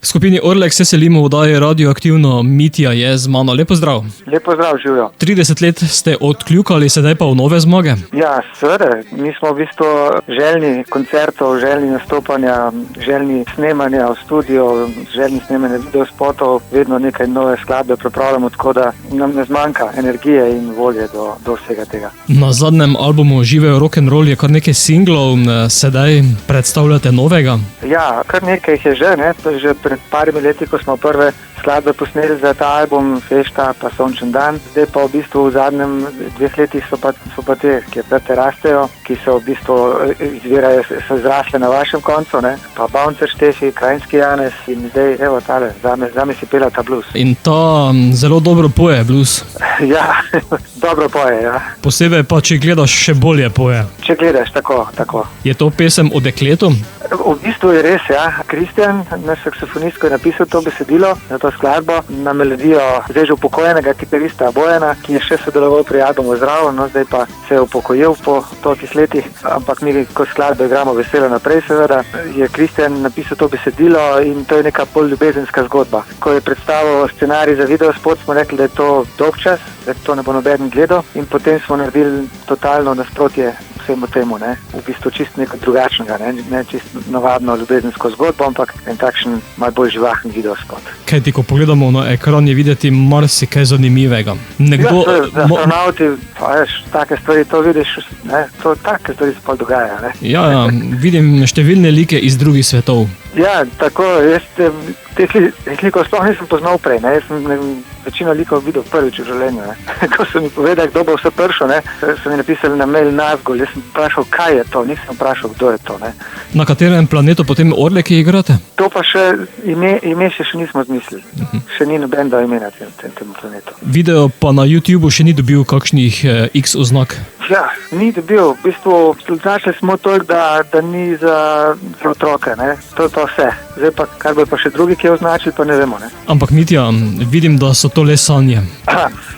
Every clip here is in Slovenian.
Skupini Orlek se selimo v oddaji Radioaktivno. Mitja je z mano. Lep pozdrav. Lep pozdrav, živijo. 30 let ste odkljukali, sedaj pa v nove zmage? Ja, seveda. Mi smo v bistvu željni koncertov, željni nastopanja, željni snemanja v studiu, željni snemanja videospotov, vedno nekaj nove skladbe pripravljamo, tako da nam ne zmanjka energije in volje do vsega tega. Na zadnjem albumu Živejo rock'n'roll je kar nekaj singlov, sedaj predstavljate novega? Ja, kar nekaj jih je že, ne? To je že pred parimi leti, ko smo prve skladbe posneli za ta album Fešta pa Sončen dan. Zdaj pa v bistvu v zadnjem 2 letih so pa te, ki te rastejo, ki so v bistvu izvirajo, so zrasle na vašem koncu, ne? Pa Bouncer Štefi, Krajinski Janez in zdaj, evo tale, zame si pela ta blues. In ta zelo dobro poje blues. Ja, dobro poje, ja. Posebej pa, če gledaš, še bolje poje. Če gledaš, tako. Je to pesem o dekletu? V bistvu je res, ja. Kristjan, naš saksofonist, ko je napisal to besedilo, na to skladbo, na melodijo zdaj že upokojenega kitarista Bojana, ki je še sodeloval pri albumu Zdravo, no zdaj pa se je upokojil po tolikih letih, ampak mi, ko skladbe igramo veselo naprej, seveda, je Kristjan napisal to besedilo in to je neka bolj ljubezenska zgodba. Ko je predstavil scenarij za videospot, smo rekli, da je to dolgčas, da to ne bo noben gledal in potem smo naredili totalno nasprotje vsemu temu, ne. V bistvu čisto nekaj drugačnega, ne čisto navadno ljubezensko zgodbo, ampak en takšen malo bolj živahen videospot. Kaj ti, ko pogledamo na ekran, je videti marsikaj zanimivega. Nekdo... Ja, astronauti, pa veš, take stvari, to vidiš, ne, to take stvari se pa dogaja, ne. Ja, vidim številne like iz drugih svetov. Ja, tako, jaz teh likov sploh nisem poznal prej, ne, jaz sem večino likov videl prvič v življenju, ne. Ko so mi povedali, kdo bo vse prišel, ne, so mi napisali na mail Nazgul, jaz sem vprašal, kaj je to, nisem vprašal, kdo je to, ne. Na katerem planetu potem Orleki igrate? To pa še, ime še nismo zmislili. Še ni noben dal ime na tem planetu. Video pa na YouTubeu še ni dobil kakšnih X oznak? Ja, ni dobil. V bistvu značili smo toliko, da ni za otroke, ne. To je pa vse. Zdaj pa, kar bo pa še drugi, ki je označili, pa ne vemo, ne. Ampak Mitja, vidim, da so to le sanje.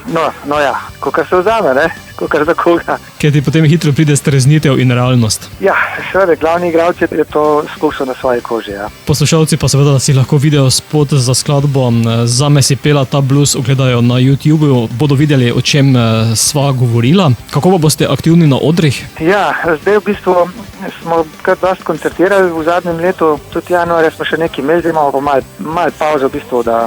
No ja, kakor se vzame, ne. Kakor za koga. Ker ti potem hitro pride streznitev in realnost. Ja, seveda, glavni igralci je to skušal na svoji koži, ja. Poslušalci pa seveda si lahko videospot za skladbo Zame si pela ta blues ogledajo na YouTubeu, bodo videli, o čem sva govorila. Kako pa boste aktivni na odrih? Ja, zdaj v bistvu smo kar dosti koncertirali v zadnjem letu, tudi januarja smo še nekaj imeli, imamo pa malo pauzo v bistvu, da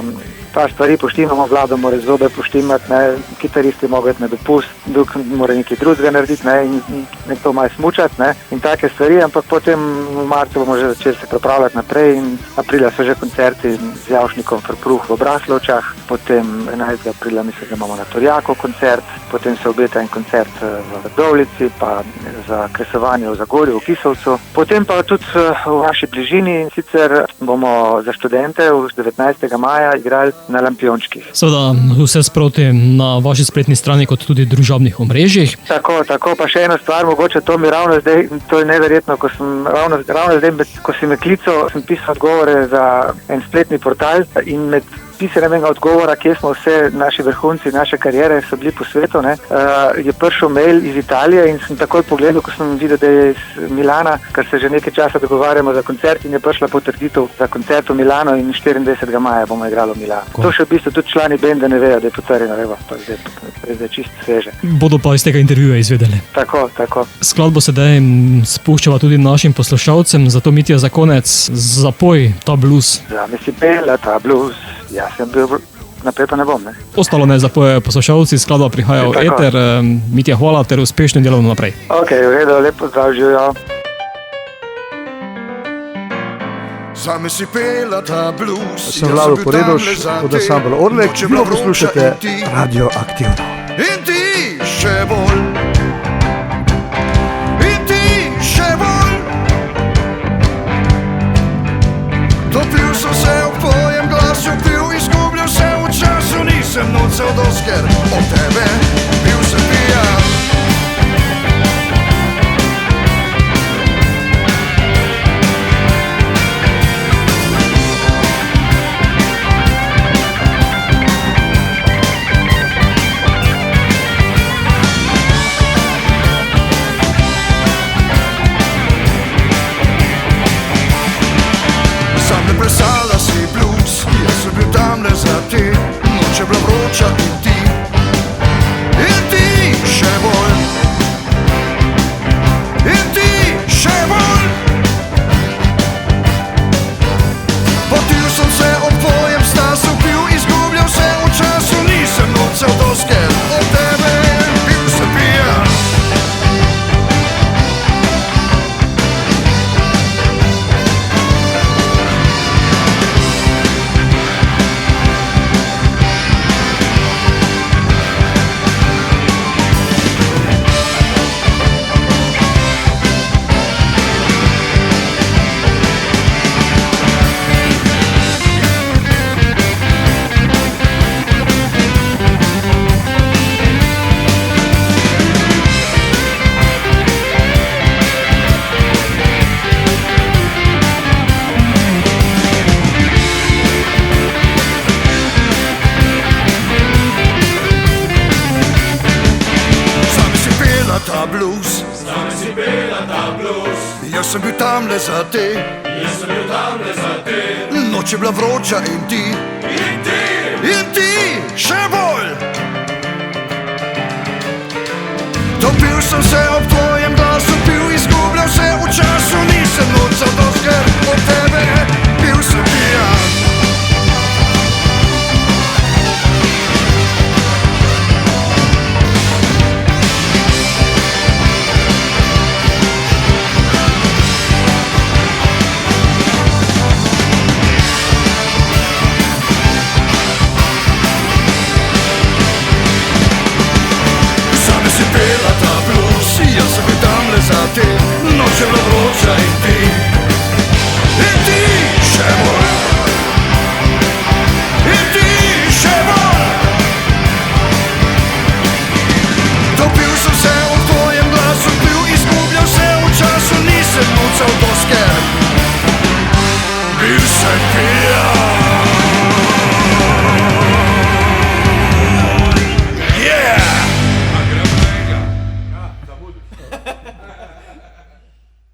par stvari poštimamo, Vlado mora zobe poštimati, ne, kitaristi mogo iti na dopust, Duk mora nekaj drugega narediti, ne, in nekdo malo smučati, ne, in take stvari, ampak potem v marcu bomo že začeli se pripravljati naprej in aprila so že koncerti z Javšnikom Frpruh v Braslovčah, potem 11. aprila mislim, da imamo na Torjaku koncert, potem se obeta en koncert v Dovlici, pa za kresovanje v Zagorju, v Kisovcu, potem pa tudi v vaši bližini in sicer bomo za študente v 19. maja igrali na Lampiončkih. Seveda vse sproti na vaši spletni strani kot tudi družabnih omrežjih. Tako, pa še ena stvar, mogoče to mi ravno zdaj, to je neverjetno, ko sem ravno zdaj, ko si me klical, sem pisal odgovore za en spletni portal in med pisanjem enega odgovora, kje smo vse naši vrhunci, naše kariere so bili po svetu, ne, je prišel mail iz Italije in sem takoj pogledal, ko sem videl, da je iz Milana, ker se že nekaj časa dogovarjamo za koncert in je prišla potrditev za koncert v Milano in 24. maja bomo igrali v Milano. To še v bistvu tudi člani benda ne vejo, da je potrjeno, evo, pa zdaj čisto sveže. Bodo pa iz tega intervjuja izvedeli. Tako. Skladbo sedaj spuščava tudi našim poslušalcem, zato Mitja za konec zapoj ta blues. Zame si pela ta blues. Ja, sem bil, naprej pa ne bom, ne. Ostalo ne zapojejo poslušalci, skladba prihaja v eter. Mitja, hvala ter uspešno delovno naprej. Ok, v redu, lepo zdrav, živijo. Zame si pela ta blues. Sem Vlado Poredoš od ansambla Orlek, vi poslušate Radioaktivno. In ti še bolj. In ti še bolj. Topil sem se v tvojem glasu, izgubljal se v času, nisem nocel dosker od tebe, bil sem pijan. Sam ne presala si blues. sem se ob tvojem stasu, pil, izgubljal se v času, nisem nocal doske od tebe, bil sem pijan. Jaz sem bil tamle za te, noč je bila vroča in ti, še bolj. Topil sem se ob tvojem glasu, pil, izgubljal se v času, nisem nocal doske od tebe, bil sem pijan. Noč je bila vroča in ti, še bolj. In ti, še bolj. Topil sem se ob tvojem glasu, pil, izgubljal se v času, nisem nocal doske, bil sem pijan.